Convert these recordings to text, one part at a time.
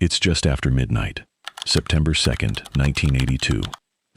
It's just after midnight, September 2nd, 1982,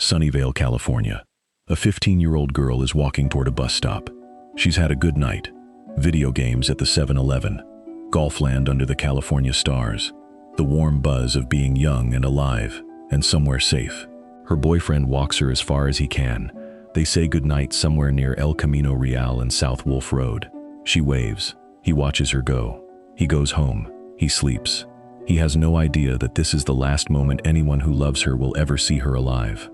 Sunnyvale, California. A 15-year-old girl is walking toward a bus stop. She's had a good night. Video games at the 7-Eleven, Golfland under the California stars, the warm buzz of being young and alive and somewhere safe. Her boyfriend walks her as far as he can. They say goodnight somewhere near El Camino Real and South Wolf Road. She waves. He watches her go. He goes home. He sleeps. He has no idea that this is the last moment anyone who loves her will ever see her alive.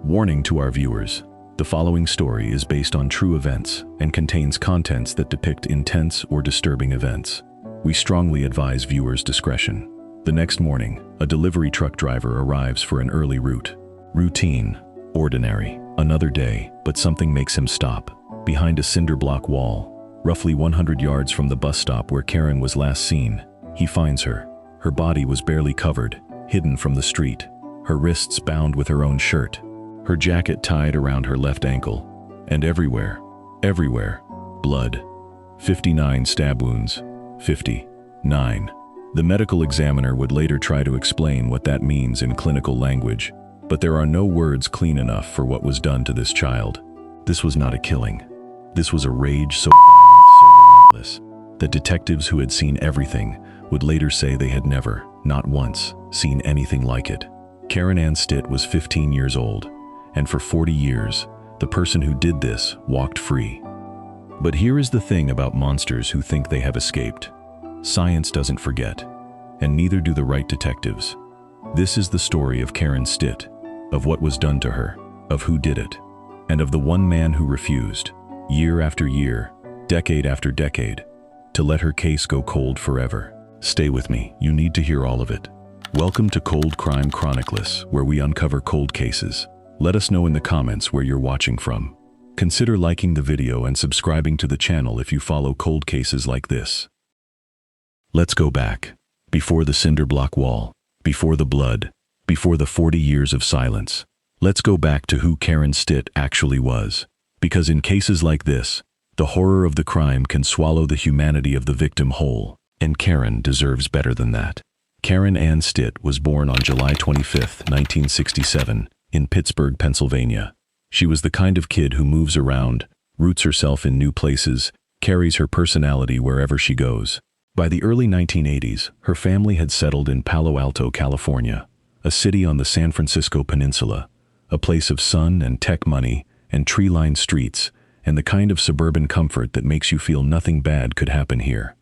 Warning to our viewers: the following story is based on true events and contains contents that depict intense or disturbing events. We strongly advise viewers' discretion. The next morning, a delivery truck driver arrives for an early route. Routine, ordinary, another day, but something makes him stop. Behind a cinder block wall, roughly 100 yards from the bus stop where Karen was last seen, he finds her. Her body was barely covered, hidden from the street, her wrists bound with her own shirt, her jacket tied around her left ankle, and everywhere, blood. 59 stab wounds. 59. The medical examiner would later try to explain what that means in clinical language, but there are no words clean enough for what was done to this child. This was not a killing. This was a rage so violent, so relentless, that detectives who had seen everything would later say they had never, not once, seen anything like it. Karen Ann Stitt was 15 years old, and for 40 years, the person who did this walked free. But here is the thing about monsters who think they have escaped. Science doesn't forget, and neither do the right detectives. This is the story of Karen Stitt, of what was done to her, of who did it, and of the one man who refused, year after year, decade after decade, to let her case go cold forever. Stay with me, you need to hear all of it. Welcome to Cold Crime Chronicles, where we uncover cold cases. Let us know in the comments where you're watching from. Consider liking the video and subscribing to the channel if you follow cold cases like this. Let's go back. Before the cinder block wall, before the blood, before the 40 years of silence. Let's go back to who Karen Stitt actually was. Because in cases like this, the horror of the crime can swallow the humanity of the victim whole, and Karen deserves better than that. Karen Ann Stitt was born on July 25, 1967, in Pittsburgh, Pennsylvania. She was the kind of kid who moves around, roots herself in new places, carries her personality wherever she goes. By the early 1980s, her family had settled in Palo Alto, California, a city on the San Francisco Peninsula, a place of sun and tech money and tree-lined streets, and the kind of suburban comfort that makes you feel nothing bad could happen here.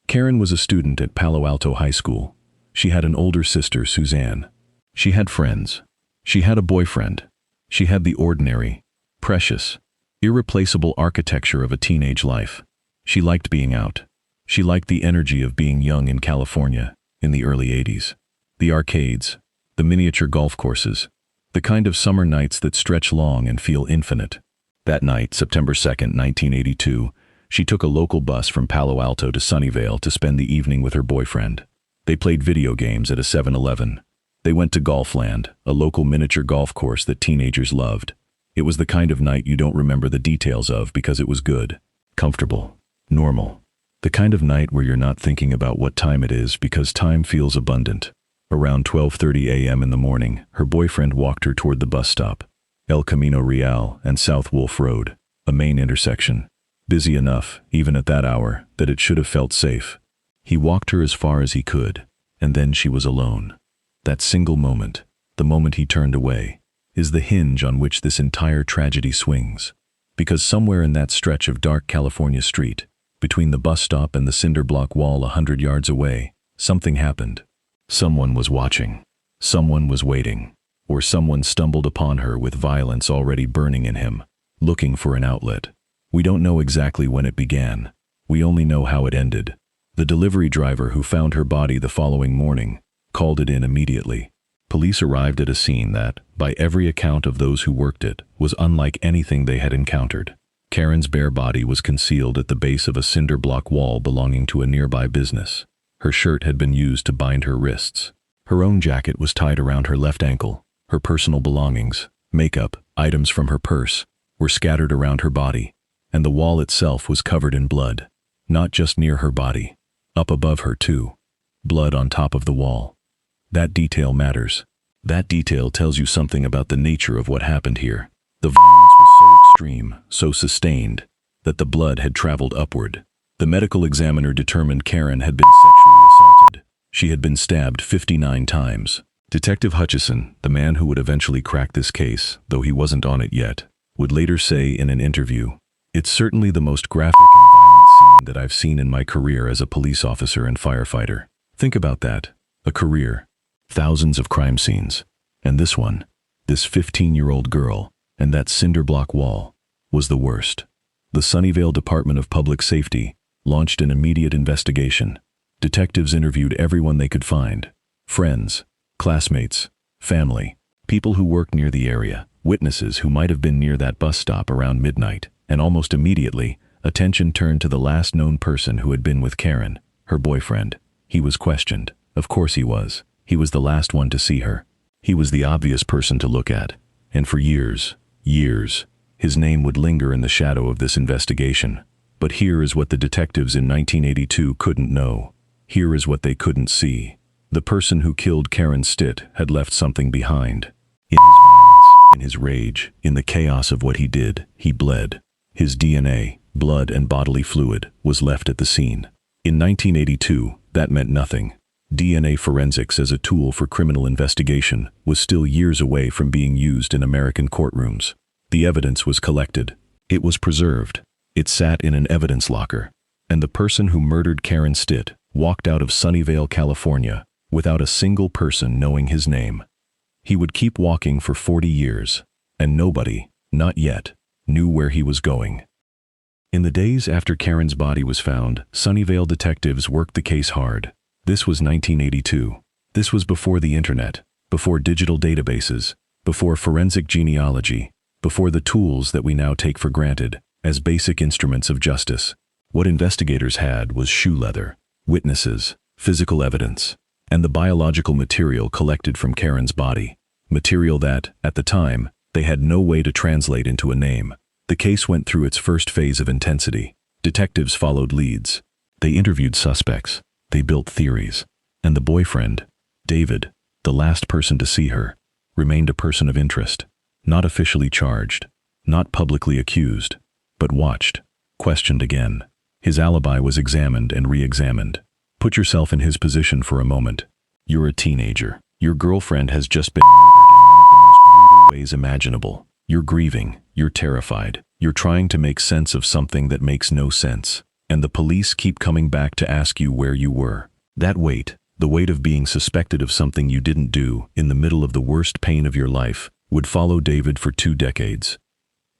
Karen was a student at Palo Alto High School. She had an older sister, Suzanne. She had friends. She had a boyfriend. She had the ordinary, precious, irreplaceable architecture of a teenage life. She liked being out. She liked the energy of being young in California in the early 80s. The arcades, the miniature golf courses, the kind of summer nights that stretch long and feel infinite. That night, September 2nd, 1982, she took a local bus from Palo Alto to Sunnyvale to spend the evening with her boyfriend. They played video games at a 7-Eleven. They went to Golfland, a local miniature golf course that teenagers loved. It was the kind of night you don't remember the details of because it was good, comfortable, normal. The kind of night where you're not thinking about what time it is because time feels abundant. Around 12:30 a.m. in the morning, her boyfriend walked her toward the bus stop, El Camino Real and South Wolf Road, a main intersection. Busy enough, even at that hour, that it should have felt safe. He walked her as far as he could, and then she was alone. That single moment, the moment he turned away, is the hinge on which this entire tragedy swings. Because somewhere in that stretch of dark California street, between the bus stop and the cinder block wall 100 yards away, something happened. Someone was watching. Someone was waiting. Or someone stumbled upon her with violence already burning in him, looking for an outlet. We don't know exactly when it began. We only know how it ended. The delivery driver who found her body the following morning called it in immediately. Police arrived at a scene that, by every account of those who worked it, was unlike anything they had encountered. Karen's bare body was concealed at the base of a cinder block wall belonging to a nearby business. Her shirt had been used to bind her wrists. Her own jacket was tied around her left ankle. Her personal belongings, makeup, items from her purse, were scattered around her body, and the wall itself was covered in blood. Not just near her body, up above her too. Blood on top of the wall. That detail matters. That detail tells you something about the nature of what happened here. The violence was so extreme, so sustained, that the blood had traveled upward. The medical examiner determined Karen had been sexually assaulted. She had been stabbed 59 times. Detective Hutchison, the man who would eventually crack this case, though he wasn't on it yet, would later say in an interview, "It's certainly the most graphic and violent scene that I've seen in my career as a police officer and firefighter." Think about that. A career. Thousands of crime scenes. And this one, this 15-year-old girl, and that cinder block wall, was the worst. The Sunnyvale Department of Public Safety launched an immediate investigation. Detectives interviewed everyone they could find. Friends, classmates, family, people who worked near the area, witnesses who might have been near that bus stop around midnight, and almost immediately, attention turned to the last known person who had been with Karen, her boyfriend. He was questioned. Of course he was. He was the last one to see her. He was the obvious person to look at. And for years, his name would linger in the shadow of this investigation. But here is what the detectives in 1982 couldn't know. Here is what they couldn't see. The person who killed Karen Stitt had left something behind. In his violence, in his rage, in the chaos of what he did, he bled. His DNA, blood and bodily fluid, was left at the scene. In 1982, that meant nothing. DNA forensics as a tool for criminal investigation was still years away from being used in American courtrooms. The evidence was collected. It was preserved. It sat in an evidence locker. And the person who murdered Karen Stitt walked out of Sunnyvale, California, without a single person knowing his name. He would keep walking for 40 years, and nobody, not yet, knew where he was going. In the days after Karen's body was found, Sunnyvale detectives worked the case hard. This was 1982. This was before the internet, before digital databases, before forensic genealogy, before the tools that we now take for granted as basic instruments of justice. What investigators had was shoe leather, witnesses, physical evidence, and the biological material collected from Karen's body, material that, at the time, they had no way to translate into a name. The case went through its first phase of intensity. Detectives followed leads. They interviewed suspects. They built theories. And the boyfriend, David, the last person to see her, remained a person of interest, not officially charged, not publicly accused, but watched, questioned again. His alibi was examined and re-examined. Put yourself in his position for a moment. You're a teenager. Your girlfriend has just been murdered in one of the most brutal ways imaginable. You're grieving. You're terrified. You're trying to make sense of something that makes no sense. And the police keep coming back to ask you where you were. That weight, the weight of being suspected of something you didn't do in the middle of the worst pain of your life, would follow David for 2 decades.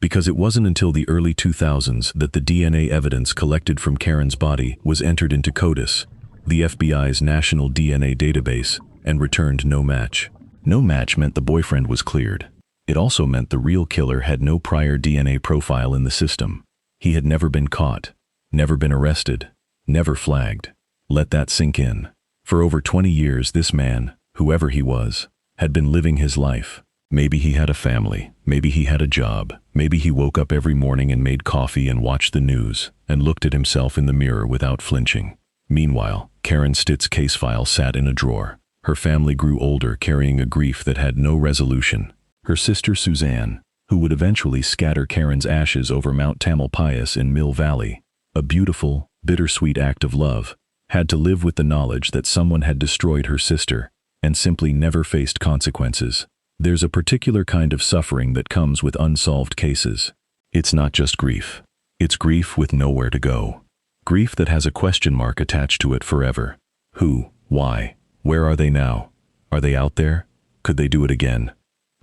Because it wasn't until the early 2000s that the DNA evidence collected from Karen's body was entered into CODIS, the FBI's national DNA database, and returned no match. No match meant the boyfriend was cleared. It also meant the real killer had no prior DNA profile in the system. He had never been caught. Never been arrested, never flagged. Let that sink in. For over 20 years, this man, whoever he was, had been living his life. Maybe he had a family, maybe he had a job, maybe he woke up every morning and made coffee and watched the news, and looked at himself in the mirror without flinching. Meanwhile, Karen Stitt's case file sat in a drawer. Her family grew older, carrying a grief that had no resolution. Her sister Suzanne, who would eventually scatter Karen's ashes over Mount Tamalpais in Mill Valley, a beautiful, bittersweet act of love, had to live with the knowledge that someone had destroyed her sister and simply never faced consequences. There's a particular kind of suffering that comes with unsolved cases. It's not just grief. It's grief with nowhere to go. Grief that has a question mark attached to it forever. Who? Why? Where are they now? Are they out there? Could they do it again?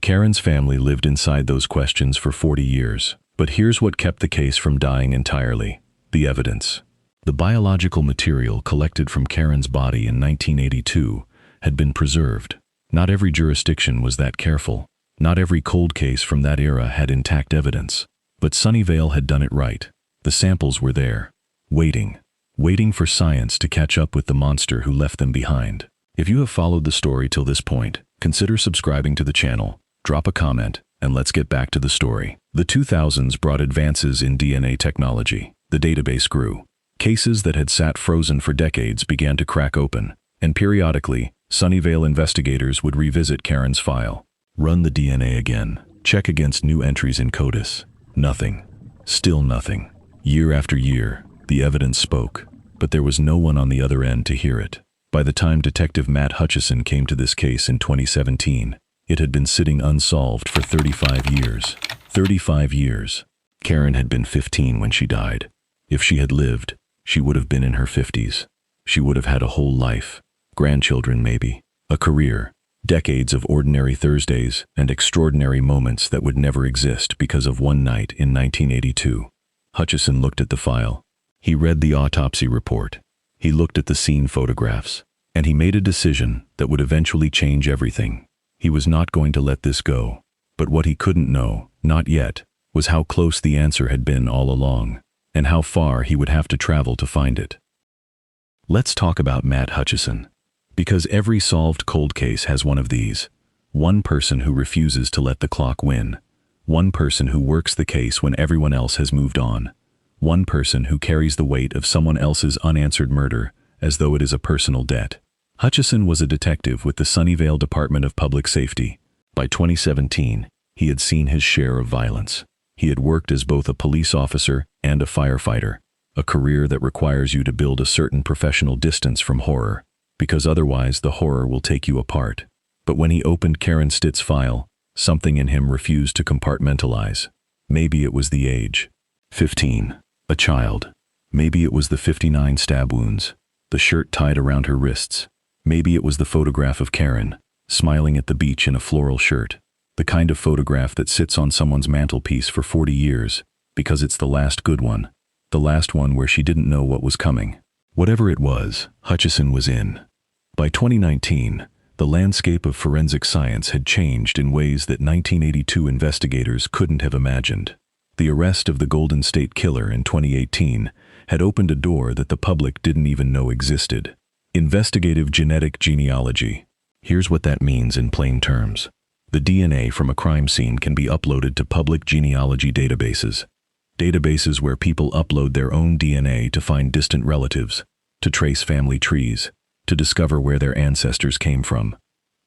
Karen's family lived inside those questions for 40 years. But here's what kept the case from dying entirely. The evidence. The biological material collected from Karen's body in 1982 had been preserved. Not every jurisdiction was that careful. Not every cold case from that era had intact evidence. But Sunnyvale had done it right. The samples were there, waiting for science to catch up with the monster who left them behind. If you have followed the story till this point, consider subscribing to the channel, drop a comment, and let's get back to the story. The 2000s brought advances in DNA technology. The database grew. Cases that had sat frozen for decades began to crack open, and periodically, Sunnyvale investigators would revisit Karen's file, run the DNA again, check against new entries in CODIS. Nothing. Still nothing. Year after year, the evidence spoke, but there was no one on the other end to hear it. By the time Detective Matt Hutchison came to this case in 2017, it had been sitting unsolved for 35 years. 35 years. Karen had been 15 when she died. If she had lived, she would have been in her 50s. She would have had a whole life, grandchildren maybe, a career, decades of ordinary Thursdays and extraordinary moments that would never exist because of one night in 1982. Hutchison looked at the file. He read the autopsy report. He looked at the scene photographs, and he made a decision that would eventually change everything. He was not going to let this go. But what he couldn't know, not yet, was how close the answer had been all along, and how far he would have to travel to find it. Let's talk about Matt Hutchison. Because every solved cold case has one of these. One person who refuses to let the clock win. One person who works the case when everyone else has moved on. One person who carries the weight of someone else's unanswered murder as though it is a personal debt. Hutchison was a detective with the Sunnyvale Department of Public Safety. By 2017, he had seen his share of violence. He had worked as both a police officer and a firefighter, a career that requires you to build a certain professional distance from horror, because otherwise the horror will take you apart. But when he opened Karen Stitt's file, something in him refused to compartmentalize. Maybe it was the age. 15. A child. Maybe it was the 59 stab wounds, the shirt tied around her wrists. Maybe it was the photograph of Karen, smiling at the beach in a floral shirt. The kind of photograph that sits on someone's mantelpiece for 40 years, because it's the last good one. The last one where she didn't know what was coming. Whatever it was, Hutchison was in. By 2019, the landscape of forensic science had changed in ways that 1982 investigators couldn't have imagined. The arrest of the Golden State Killer in 2018 had opened a door that the public didn't even know existed. Investigative genetic genealogy. Here's what that means in plain terms. The DNA from a crime scene can be uploaded to public genealogy databases. Databases where people upload their own DNA to find distant relatives, to trace family trees, to discover where their ancestors came from.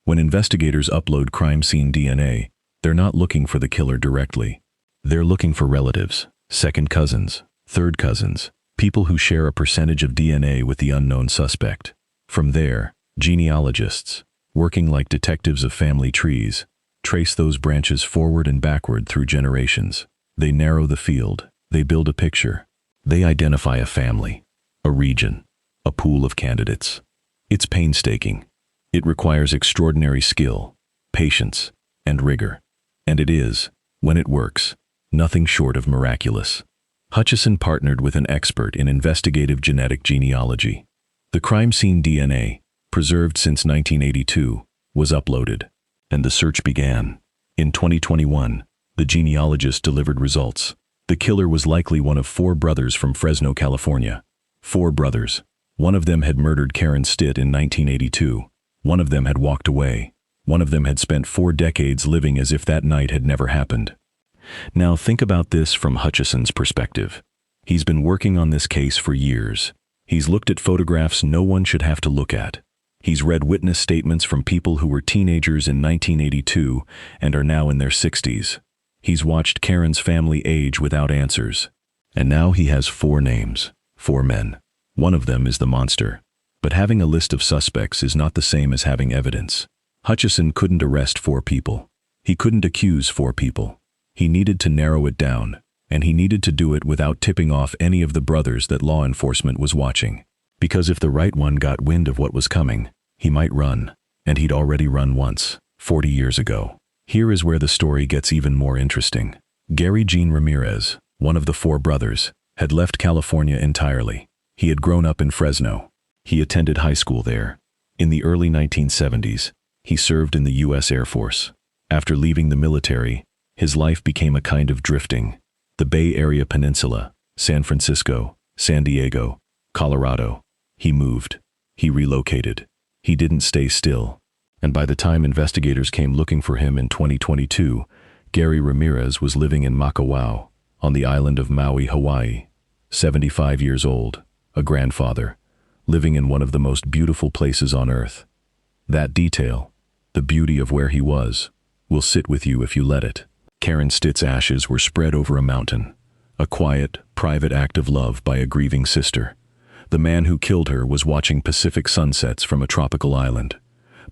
When investigators upload crime scene DNA, they're not looking for the killer directly. They're looking for relatives, second cousins, third cousins, people who share a percentage of DNA with the unknown suspect. From there, genealogists, working like detectives of family trees, trace those branches forward and backward through generations. They narrow the field. They build a picture. They identify a family, a region, a pool of candidates. It's painstaking. It requires extraordinary skill, patience, and rigor. And it is, when it works, nothing short of miraculous. Hutchison partnered with an expert in investigative genetic genealogy. The crime scene DNA, preserved since 1982, was uploaded, and the search began. In 2021, the genealogist delivered results. The killer was likely one of 4 brothers from Fresno, California. 4 brothers. One of them had murdered Karen Stitt in 1982. One of them had walked away. One of them had spent 4 decades living as if that night had never happened. Now think about this from Hutchison's perspective. He's been working on this case for years. He's looked at photographs no one should have to look at. He's read witness statements from people who were teenagers in 1982 and are now in their 60s. He's watched Karen's family age without answers. And now he has 4 names, 4 men. One of them is the monster. But having a list of suspects is not the same as having evidence. Hutchison couldn't arrest 4 people. He couldn't accuse 4 people. He needed to narrow it down, and he needed to do it without tipping off any of the brothers that law enforcement was watching. Because if the right one got wind of what was coming, he might run, and he'd already run once, 40 years ago. Here is where the story gets even more interesting. Gary Gene Ramirez, one of the 4 brothers, had left California entirely. He had grown up in Fresno. He attended high school there. In the early 1970s, he served in the U.S. Air Force. After leaving the military, his life became a kind of drifting. The Bay Area Peninsula, San Francisco, San Diego, Colorado. He moved. He relocated. He didn't stay still. And by the time investigators came looking for him in 2022, Gary Ramirez was living in Makawao, on the island of Maui, Hawaii. 75 years old, a grandfather, living in one of the most beautiful places on earth. That detail, the beauty of where he was, will sit with you if you let it. Karen Stitt's ashes were spread over a mountain, a quiet, private act of love by a grieving sister. The man who killed her was watching Pacific sunsets from a tropical island.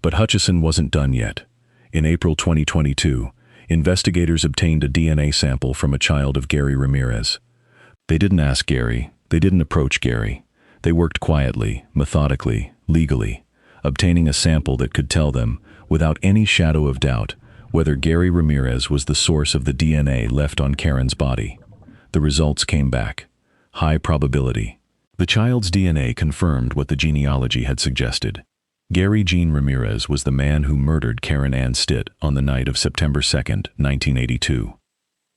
But Hutchison wasn't done yet. In April 2022, investigators obtained a DNA sample from a child of Gary Ramirez. They didn't ask Gary, they didn't approach Gary. They worked quietly, methodically, legally, obtaining a sample that could tell them, without any shadow of doubt, whether Gary Ramirez was the source of the DNA left on Karen's body. The results came back. High probability. The child's DNA confirmed what the genealogy had suggested. Gary Gene Ramirez was the man who murdered Karen Ann Stitt on the night of September 2, 1982.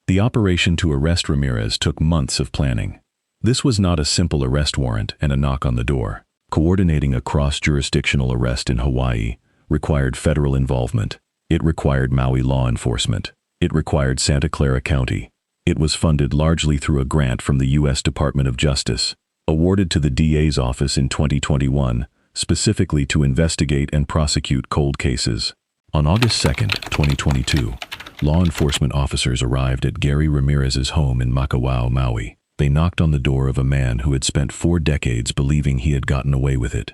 The operation to arrest Ramirez took months of planning. This was not a simple arrest warrant and a knock on the door. Coordinating a cross-jurisdictional arrest in Hawaii required federal involvement. It required Maui law enforcement. It required Santa Clara County. It was funded largely through a grant from the U.S. Department of Justice, awarded to the DA's office in 2021, specifically to investigate and prosecute cold cases. On August 2, 2022, law enforcement officers arrived at Gary Ramirez's home in Makawao, Maui. They knocked on the door of a man who had spent 4 decades believing he had gotten away with it.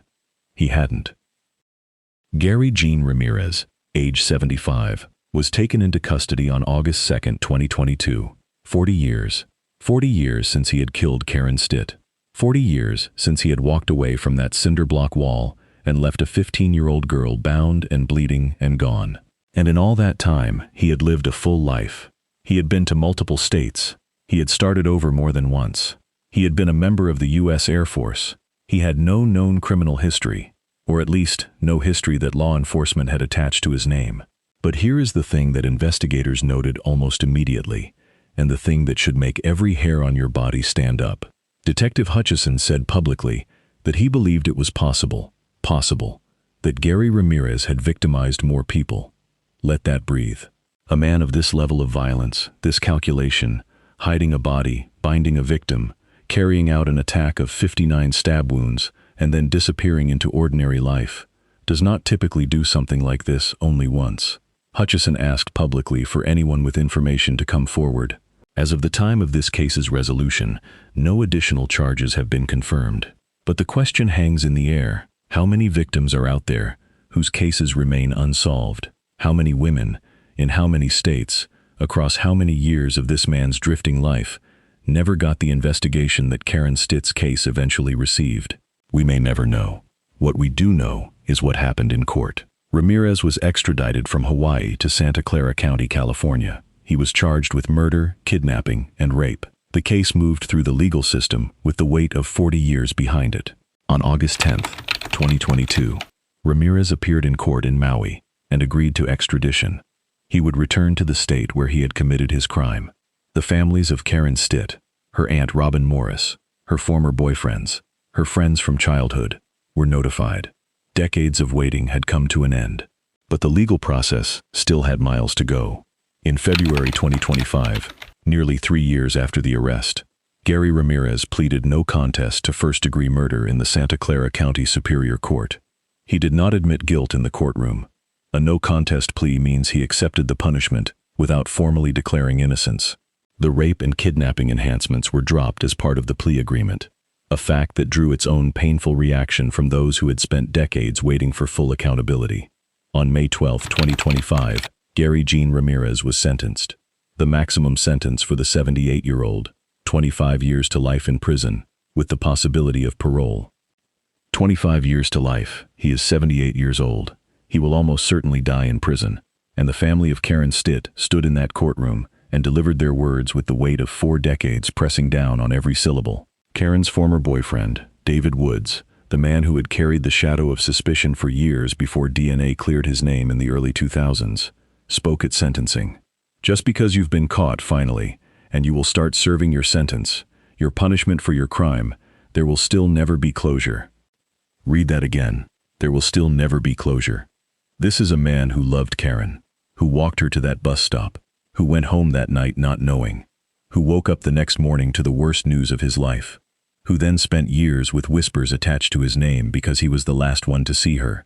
He hadn't. Gary Gene Ramirez, age 75, was taken into custody on August 2, 2022. 40 years. 40 years since he had killed Karen Stitt. 40 years since he had walked away from that cinder block wall and left a 15-year-old girl bound and bleeding and gone. And in all that time, he had lived a full life. He had been to multiple states. He had started over more than once. He had been a member of the U.S. Air Force. He had no known criminal history, or at least no history that law enforcement had attached to his name. But here is the thing that investigators noted almost immediately, and the thing that should make every hair on your body stand up. Detective Hutchison said publicly that he believed it was possible, that Gary Ramirez had victimized more people. Let that breathe. A man of this level of violence, this calculation, hiding a body, binding a victim, carrying out an attack of 59 stab wounds, and then disappearing into ordinary life, does not typically do something like this only once. Hutchison asked publicly for anyone with information to come forward. As of the time of this case's resolution, no additional charges have been confirmed. But the question hangs in the air. How many victims are out there whose cases remain unsolved? How many women, in how many states, across how many years of this man's drifting life, never got the investigation that Karen Stitt's case eventually received? We may never know. What we do know is what happened in court. Ramirez was extradited from Hawaii to Santa Clara County, California. He was charged with murder, kidnapping, and rape. The case moved through the legal system with the weight of 40 years behind it. On August 10, 2022, Ramirez appeared in court in Maui and agreed to extradition. He would return to the state where he had committed his crime. The families of Karen Stitt, her aunt Robin Morris, her former boyfriends, her friends from childhood, were notified. Decades of waiting had come to an end, but the legal process still had miles to go. In February 2025, nearly 3 years after the arrest, Gary Ramirez pleaded no contest to first-degree murder in the Santa Clara County Superior Court. He did not admit guilt in the courtroom. A no-contest plea means he accepted the punishment without formally declaring innocence. The rape and kidnapping enhancements were dropped as part of the plea agreement, a fact that drew its own painful reaction from those who had spent decades waiting for full accountability. On May 12, 2025, Gary Gene Ramirez was sentenced. The maximum sentence for the 78-year-old, 25 years to life in prison, with the possibility of parole. 25 years to life. He is 78 years old. He will almost certainly die in prison. And the family of Karen Stitt stood in that courtroom and delivered their words with the weight of 4 decades pressing down on every syllable. Karen's former boyfriend, David Woods, the man who had carried the shadow of suspicion for years before DNA cleared his name in the early 2000s, spoke at sentencing. Just because you've been caught finally, and you will start serving your sentence, your punishment for your crime, there will still never be closure. Read that again. There will still never be closure. This is a man who loved Karen, who walked her to that bus stop, who went home that night not knowing, who woke up the next morning to the worst news of his life, who then spent years with whispers attached to his name because he was the last one to see her.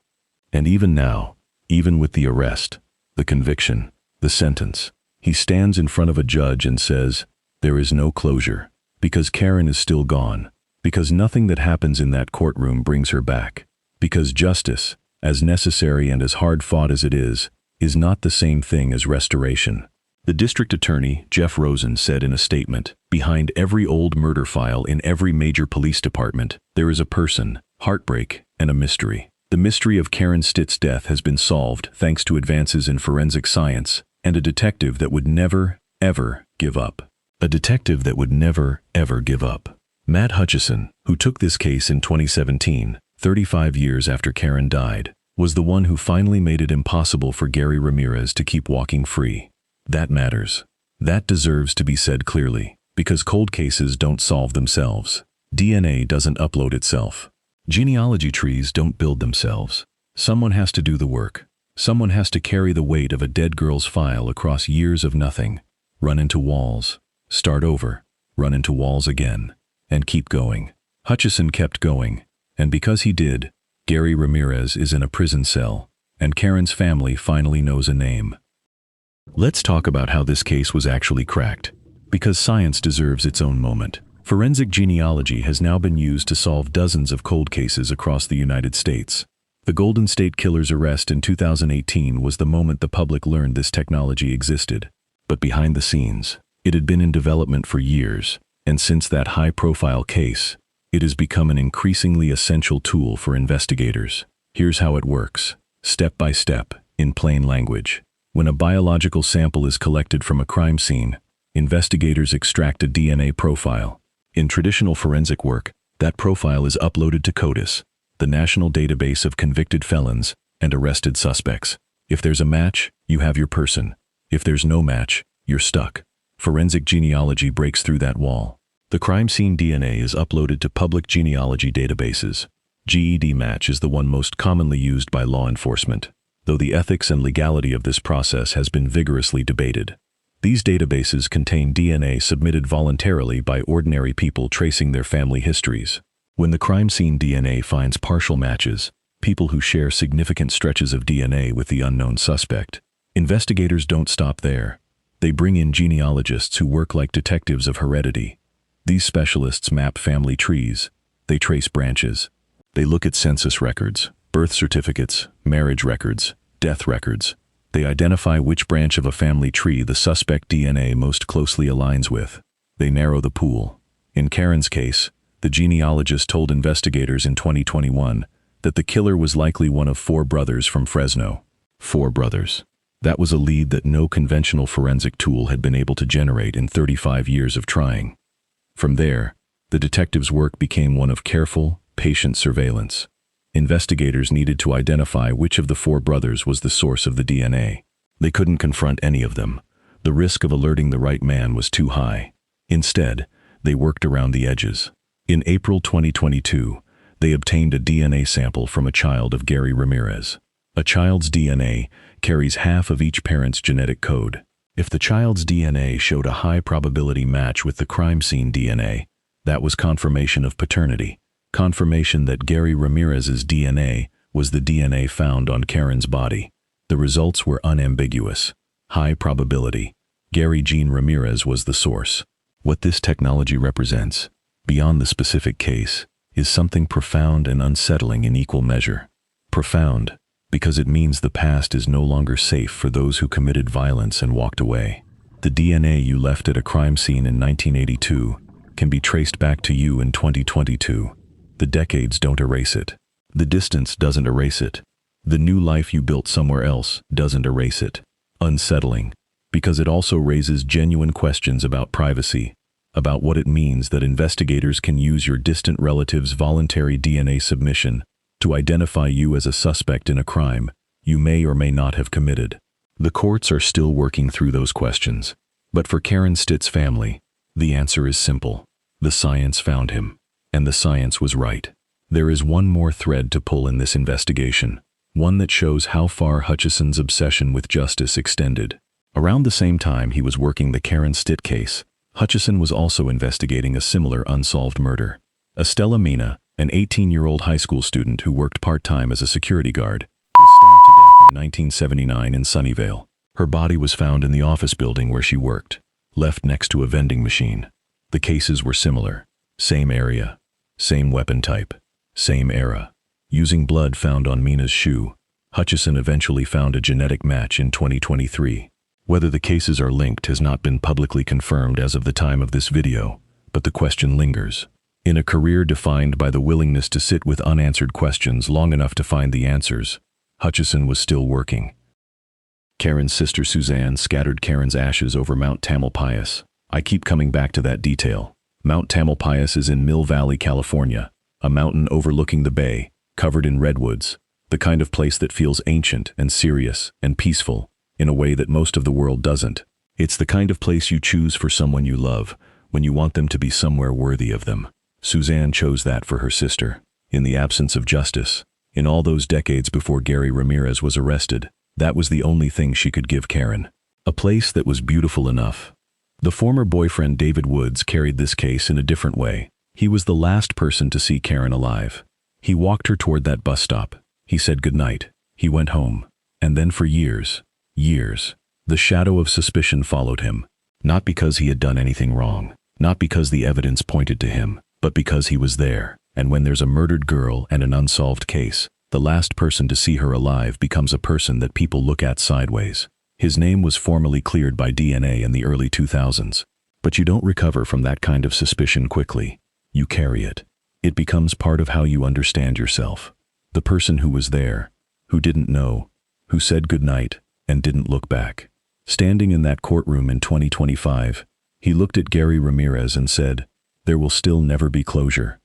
And even now, even with the arrest, the conviction, the sentence, he stands in front of a judge and says, "There is no closure, because Karen is still gone, because nothing that happens in that courtroom brings her back, because justice, as necessary and as hard-fought as it is not the same thing as restoration." The district attorney, Jeff Rosen, said in a statement, "Behind every old murder file in every major police department, there is a person, heartbreak, and a mystery. The mystery of Karen Stitt's death has been solved thanks to advances in forensic science and a detective that would never, ever give up." A detective that would never, ever give up. Matt Hutchison, who took this case in 2017, 35 years after Karen died, was the one who finally made it impossible for Gary Ramirez to keep walking free. That matters. That deserves to be said clearly, because cold cases don't solve themselves. DNA doesn't upload itself. Genealogy trees don't build themselves. Someone has to do the work. Someone has to carry the weight of a dead girl's file across years of nothing, run into walls, start over, run into walls again, and keep going. Hutchison kept going, and because he did, Gary Ramirez is in a prison cell, and Karen's family finally knows a name. Let's talk about how this case was actually cracked, because science deserves its own moment. Forensic genealogy has now been used to solve dozens of cold cases across the United States. The Golden State Killer's arrest in 2018 was the moment the public learned this technology existed. But behind the scenes, it had been in development for years, and since that high-profile case, it has become an increasingly essential tool for investigators. Here's how it works, step by step, in plain language. When a biological sample is collected from a crime scene, investigators extract a DNA profile. In traditional forensic work, that profile is uploaded to CODIS, the national database of convicted felons and arrested suspects. If there's a match, you have your person. If there's no match, you're stuck. Forensic genealogy breaks through that wall. The crime scene DNA is uploaded to public genealogy databases. GEDmatch is the one most commonly used by law enforcement, though the ethics and legality of this process has been vigorously debated. These databases contain DNA submitted voluntarily by ordinary people tracing their family histories. When the crime scene DNA finds partial matches, people who share significant stretches of DNA with the unknown suspect, investigators don't stop there. They bring in genealogists who work like detectives of heredity. These specialists map family trees. They trace branches. They look at census records, birth certificates, marriage records, death records. They identify which branch of a family tree the suspect DNA most closely aligns with. They narrow the pool. In Karen's case, the genealogist told investigators in 2021 that the killer was likely one of 4 brothers from Fresno. 4 brothers. That was a lead that no conventional forensic tool had been able to generate in 35 years of trying. From there, the detective's work became one of careful, patient surveillance. Investigators needed to identify which of the 4 brothers was the source of the DNA. They couldn't confront any of them. The risk of alerting the right man was too high. Instead, they worked around the edges. In April 2022, they obtained a DNA sample from a child of Gary Ramirez. A child's DNA carries half of each parent's genetic code. If the child's DNA showed a high probability match with the crime scene DNA, that was confirmation of paternity. Confirmation that Gary Ramirez's DNA was the DNA found on Karen's body. The results were unambiguous. High probability. Gary Jean Ramirez was the source. What this technology represents, beyond the specific case, is something profound and unsettling in equal measure. Profound, because it means the past is no longer safe for those who committed violence and walked away. The DNA you left at a crime scene in 1982 can be traced back to you in 2022. The decades don't erase it. The distance doesn't erase it. The new life you built somewhere else doesn't erase it. Unsettling, because it also raises genuine questions about privacy, about what it means that investigators can use your distant relative's voluntary DNA submission to identify you as a suspect in a crime you may or may not have committed. The courts are still working through those questions. But for Karen Stitt's family, the answer is simple. The science found him, and the science was right. There is one more thread to pull in this investigation, one that shows how far Hutchison's obsession with justice extended. Around the same time he was working the Karen Stitt case, Hutchison was also investigating a similar unsolved murder. Estella Mina, an 18-year-old high school student who worked part-time as a security guard, 1979 in Sunnyvale. Her body was found in the office building where she worked, left next to a vending machine. The cases were similar. Same area, same weapon type, same era. Using blood found on Mina's shoe, Hutchison eventually found a genetic match in 2023. Whether the cases are linked has not been publicly confirmed as of the time of this video, but the question lingers. In a career defined by the willingness to sit with unanswered questions long enough to find the answers, Hutchison was still working. Karen's sister Suzanne scattered Karen's ashes over Mount Tamalpais. I keep coming back to that detail. Mount Tamalpais is in Mill Valley, California, a mountain overlooking the bay, covered in redwoods, the kind of place that feels ancient and serious and peaceful in a way that most of the world doesn't. It's the kind of place you choose for someone you love when you want them to be somewhere worthy of them. Suzanne chose that for her sister. In the absence of justice, in all those decades before Gary Ramirez was arrested, that was the only thing she could give Karen. A place that was beautiful enough. The former boyfriend David Woods carried this case in a different way. He was the last person to see Karen alive. He walked her toward that bus stop. He said goodnight. He went home. And then for years, the shadow of suspicion followed him. Not because he had done anything wrong, not because the evidence pointed to him, but because he was there. And when there's a murdered girl and an unsolved case, the last person to see her alive becomes a person that people look at sideways. His name was formally cleared by DNA in the early 2000s. But you don't recover from that kind of suspicion quickly. You carry it. It becomes part of how you understand yourself. The person who was there, who didn't know, who said goodnight and didn't look back. Standing in that courtroom in 2025, he looked at Gary Ramirez and said, "There will still never be closure."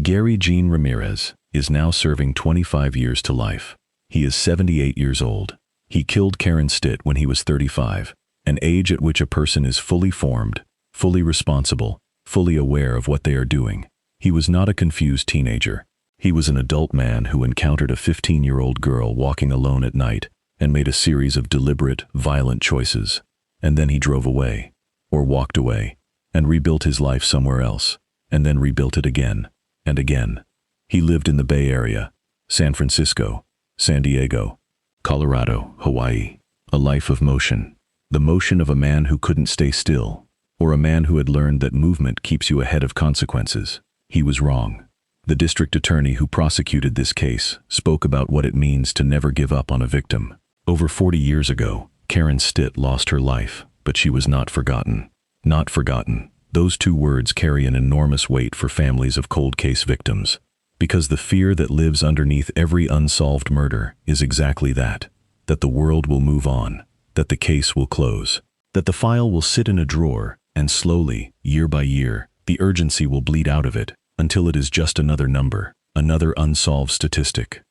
Gary Gene Ramirez is now serving 25 years to life. He is 78 years old. He killed Karen Stitt when he was 35, an age at which a person is fully formed, fully responsible, fully aware of what they are doing. He was not a confused teenager. He was an adult man who encountered a 15-year-old girl walking alone at night and made a series of deliberate, violent choices. And then he drove away, or walked away, and rebuilt his life somewhere else, and then rebuilt it again and again. He lived in the Bay Area, San Francisco, San Diego, Colorado, Hawaii. A life of motion. The motion of a man who couldn't stay still, or a man who had learned that movement keeps you ahead of consequences. He was wrong. The district attorney who prosecuted this case spoke about what it means to never give up on a victim. Over 40 years ago, Karen Stitt lost her life, but she was not forgotten. Not forgotten. Those two words carry an enormous weight for families of cold case victims, because the fear that lives underneath every unsolved murder is exactly that the world will move on, that the case will close, that the file will sit in a drawer, and slowly, year by year, the urgency will bleed out of it, until it is just another number, another unsolved statistic.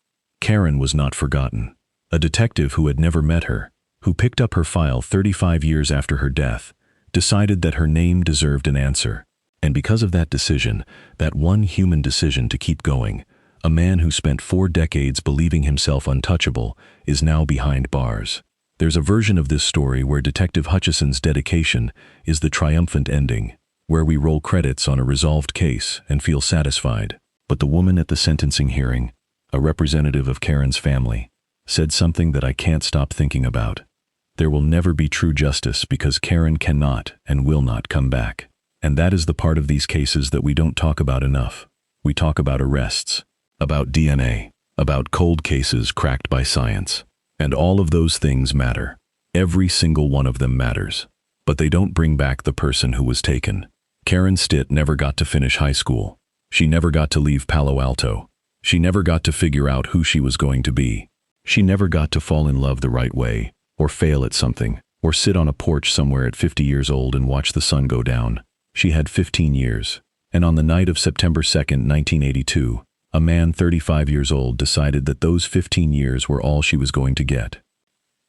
Karen was not forgotten. A detective who had never met her, who picked up her file 35 years after her death, decided that her name deserved an answer. And because of that decision, that one human decision to keep going, a man who spent 4 decades believing himself untouchable is now behind bars. There's a version of this story where Detective Hutchison's dedication is the triumphant ending, where we roll credits on a resolved case and feel satisfied. But the woman at the sentencing hearing, a representative of Karen's family, said something that I can't stop thinking about. There will never be true justice because Karen cannot and will not come back. And that is the part of these cases that we don't talk about enough. We talk about arrests, about DNA, about cold cases cracked by science. And all of those things matter. Every single one of them matters. But they don't bring back the person who was taken. Karen Stitt never got to finish high school. She never got to leave Palo Alto. She never got to figure out who she was going to be. She never got to fall in love the right way, or fail at something, or sit on a porch somewhere at 50 years old and watch the sun go down. She had 15 years. And on the night of September 2nd, 1982, a man 35 years old decided that those 15 years were all she was going to get.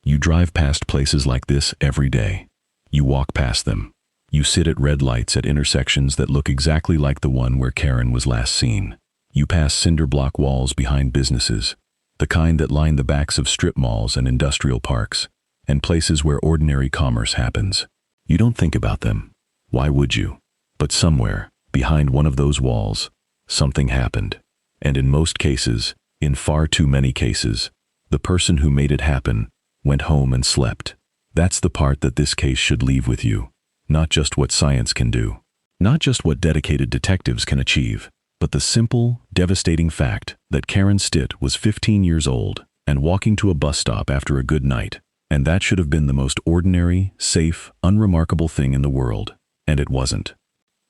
You drive past places like this every day. You walk past them. You sit at red lights at intersections that look exactly like the one where Karen was last seen. You pass cinder block walls behind businesses, the kind that line the backs of strip malls and industrial parks, and places where ordinary commerce happens. You don't think about them. Why would you? But somewhere, behind one of those walls, something happened. And in most cases, in far too many cases, The person who made it happen went home and slept. That's the part that this case should leave with you. Not just what science can do. Not just what dedicated detectives can achieve, but the simple, devastating fact that Karen Stitt was 15 years old and walking to a bus stop after a good night. And that should have been the most ordinary, safe, unremarkable thing in the world. And it wasn't.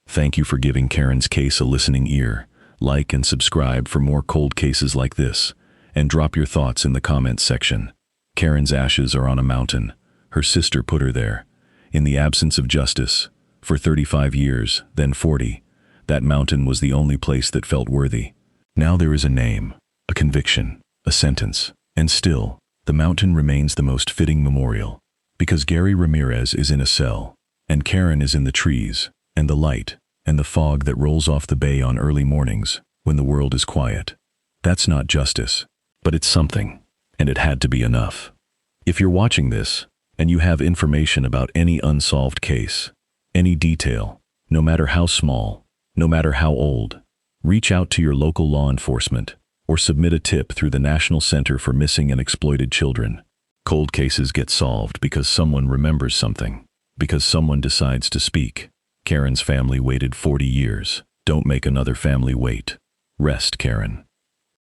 Thank you for giving Karen's case a listening ear. Like and subscribe for more cold cases like this. And drop your thoughts in the comments section. Karen's ashes are on a mountain. Her sister put her there. In the absence of justice. For 35 years, then 40. That mountain was the only place that felt worthy. Now there is a name, a conviction, a sentence. And still, the mountain remains the most fitting memorial. Because Gary Ramirez is in a cell. And Karen is in the trees, and the light, and the fog that rolls off the bay on early mornings, when the world is quiet. That's not justice. But it's something. And it had to be enough. If you're watching this, and you have information about any unsolved case, any detail, no matter how small, no matter how old, reach out to your local law enforcement, or submit a tip through the National Center for Missing and Exploited Children. Cold cases get solved because someone remembers something, because someone decides to speak. Karen's family waited 40 years. Don't make another family wait. Rest, Karen.